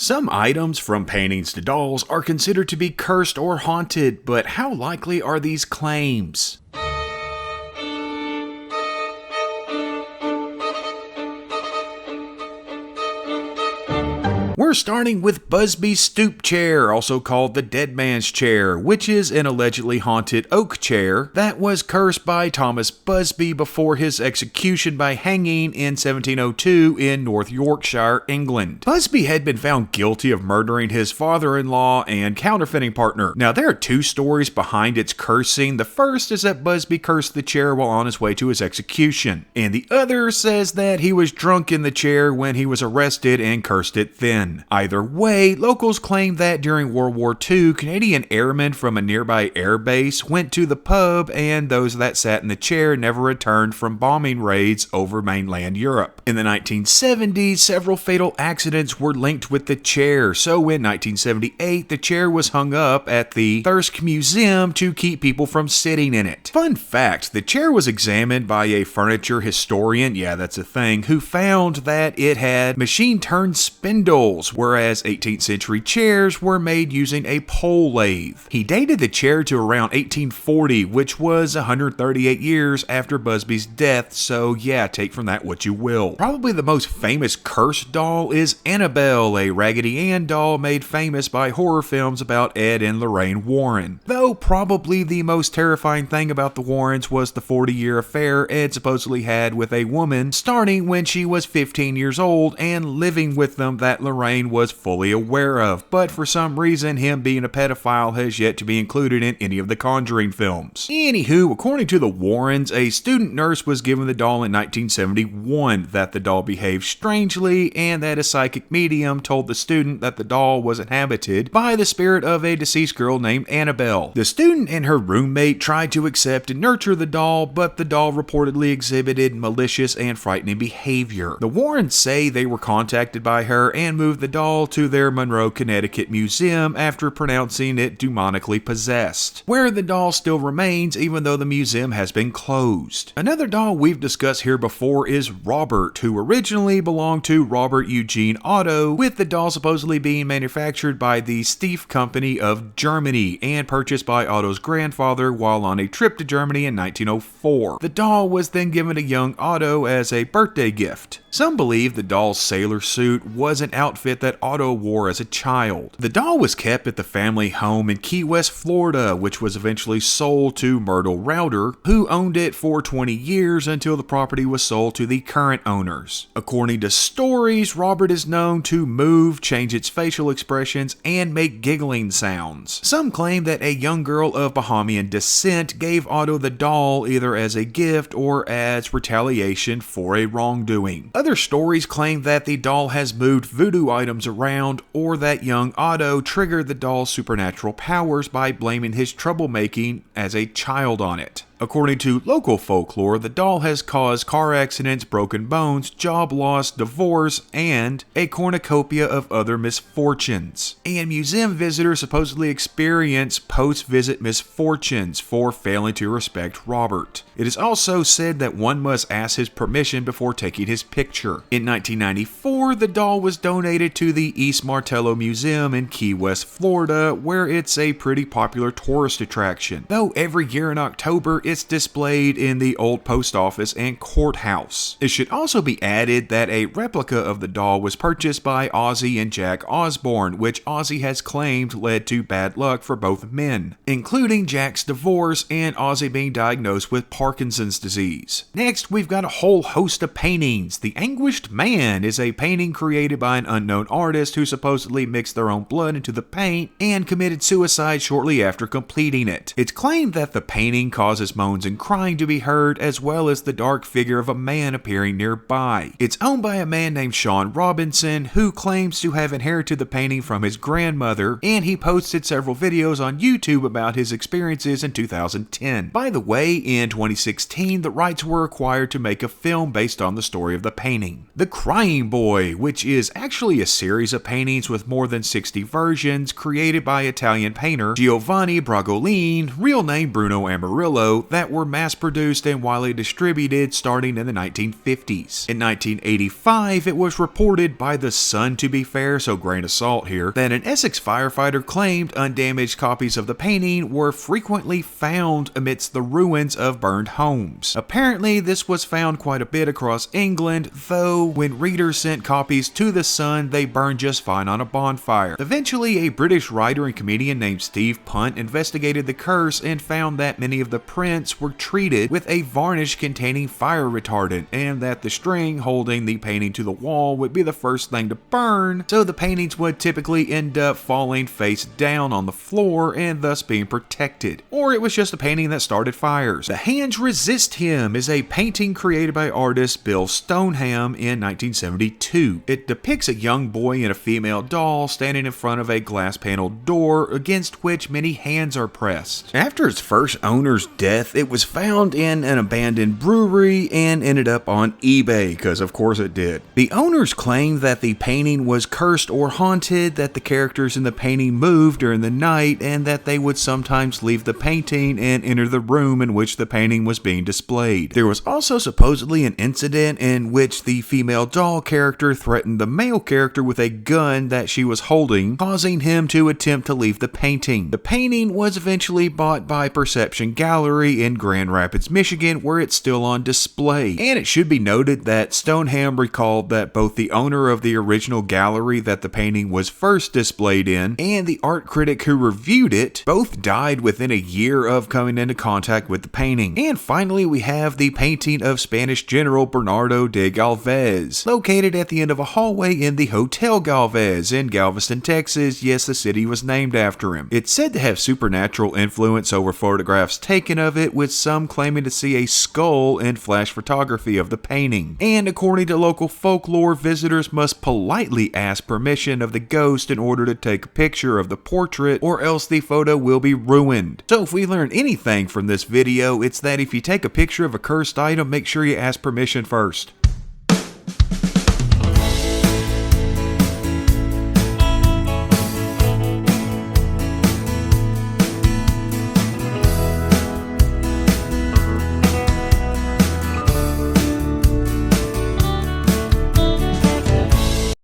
Some items, from paintings to dolls, are considered to be cursed or haunted, but how likely are these claims? We're starting with Busby's stoop chair, also called the dead man's chair, which is an allegedly haunted oak chair that was cursed by Thomas Busby before his execution by hanging in 1702 in North Yorkshire, England. Busby had been found guilty of murdering his father-in-law and counterfeiting partner. Now, there are two stories behind its cursing. The first is that Busby cursed the chair while on his way to his execution, and the other says that he was drunk in the chair when he was arrested and cursed it then. Either way, locals claim that during World War II, Canadian airmen from a nearby air base went to the pub, and those that sat in the chair never returned from bombing raids over mainland Europe. In the 1970s, several fatal accidents were linked with the chair, so in 1978, the chair was hung up at the Thirsk Museum to keep people from sitting in it. Fun fact, the chair was examined by a furniture historian, yeah, that's a thing, who found that it had machine-turned spindles, whereas 18th century chairs were made using a pole lathe. He dated the chair to around 1840, which was 138 years after Busby's death, so yeah, take from that what you will. Probably the most famous cursed doll is Annabelle, a Raggedy Ann doll made famous by horror films about Ed and Lorraine Warren. Though probably the most terrifying thing about the Warrens was the 40-year affair Ed supposedly had with a woman starting when she was 15 years old and living with them that Lorraine was fully aware of, but for some reason him being a pedophile has yet to be included in any of the Conjuring films. Anywho, according to the Warrens, a student nurse was given the doll in 1971, that the doll behaved strangely, and that a psychic medium told the student that the doll was inhabited by the spirit of a deceased girl named Annabelle. The student and her roommate tried to accept and nurture the doll, but the doll reportedly exhibited malicious and frightening behavior. The Warrens say they were contacted by her and moved the doll to their Monroe, Connecticut museum after pronouncing it demonically possessed, where the doll still remains even though the museum has been closed. Another doll we've discussed here before is Robert, who originally belonged to Robert Eugene Otto, with the doll supposedly being manufactured by the Stief Company of Germany and purchased by Otto's grandfather while on a trip to Germany in 1904. The doll was then given to young Otto as a birthday gift. Some believe the doll's sailor suit was an outfit that Otto wore as a child. The doll was kept at the family home in Key West, Florida, which was eventually sold to Myrtle Rowder, who owned it for 20 years until the property was sold to the current owners. According to stories, Robert is known to move, change its facial expressions, and make giggling sounds. Some claim that a young girl of Bahamian descent gave Otto the doll either as a gift or as retaliation for a wrongdoing. Other stories claim that the doll has moved voodoo items around, or that young Otto triggered the doll's supernatural powers by blaming his troublemaking as a child on it. According to local folklore, the doll has caused car accidents, broken bones, job loss, divorce, and a cornucopia of other misfortunes. And museum visitors supposedly experience post-visit misfortunes for failing to respect Robert. It is also said that one must ask his permission before taking his picture. In 1994, the doll was donated to the East Martello Museum in Key West, Florida, where it's a pretty popular tourist attraction. Though every year in October, it's displayed in the old post office and courthouse. It should also be added that a replica of the doll was purchased by Ozzy and Jack Osbourne, which Ozzy has claimed led to bad luck for both men, including Jack's divorce and Ozzy being diagnosed with Parkinson's disease. Next, we've got a whole host of paintings. The Anguished Man is a painting created by an unknown artist who supposedly mixed their own blood into the paint and committed suicide shortly after completing it. It's claimed that the painting causes moans and crying to be heard, as well as the dark figure of a man appearing nearby. It's owned by a man named Sean Robinson, who claims to have inherited the painting from his grandmother, and he posted several videos on YouTube about his experiences in 2010. By the way, in 2016, the rights were acquired to make a film based on the story of the painting. The Crying Boy, which is actually a series of paintings with more than 60 versions, created by Italian painter Giovanni Bragolin, real name Bruno Amarillo, that were mass-produced and widely distributed starting in the 1950s. In 1985, it was reported by The Sun, to be fair, so grain of salt here, that an Essex firefighter claimed undamaged copies of the painting were frequently found amidst the ruins of burned homes. Apparently, this was found quite a bit across England, though when readers sent copies to The Sun, they burned just fine on a bonfire. Eventually, a British writer and comedian named Steve Punt investigated the curse and found that many of the prints were treated with a varnish containing fire retardant, and that the string holding the painting to the wall would be the first thing to burn, so the paintings would typically end up falling face down on the floor and thus being protected. Or it was just a painting that started fires. The Hands Resist Him is a painting created by artist Bill Stoneham in 1972. It depicts a young boy and a female doll standing in front of a glass-paneled door against which many hands are pressed. After its first owner's death, it was found in an abandoned brewery and ended up on eBay, because of course it did. The owners claimed that the painting was cursed or haunted, that the characters in the painting moved during the night, and that they would sometimes leave the painting and enter the room in which the painting was being displayed. There was also supposedly an incident in which the female doll character threatened the male character with a gun that she was holding, causing him to attempt to leave the painting. The painting was eventually bought by Perception Gallery in Grand Rapids, Michigan, where it's still on display. And it should be noted that Stoneham recalled that both the owner of the original gallery that the painting was first displayed in and the art critic who reviewed it both died within a year of coming into contact with the painting. And finally, we have the painting of Spanish General Bernardo de Galvez, located at the end of a hallway in the Hotel Galvez in Galveston, Texas. Yes, the city was named after him. It's said to have supernatural influence over photographs taken of it, with some claiming to see a skull in flash photography of the painting. And according to local folklore, visitors must politely ask permission of the ghost in order to take a picture of the portrait, or else the photo will be ruined. So if we learn anything from this video, it's that if you take a picture of a cursed item, make sure you ask permission first.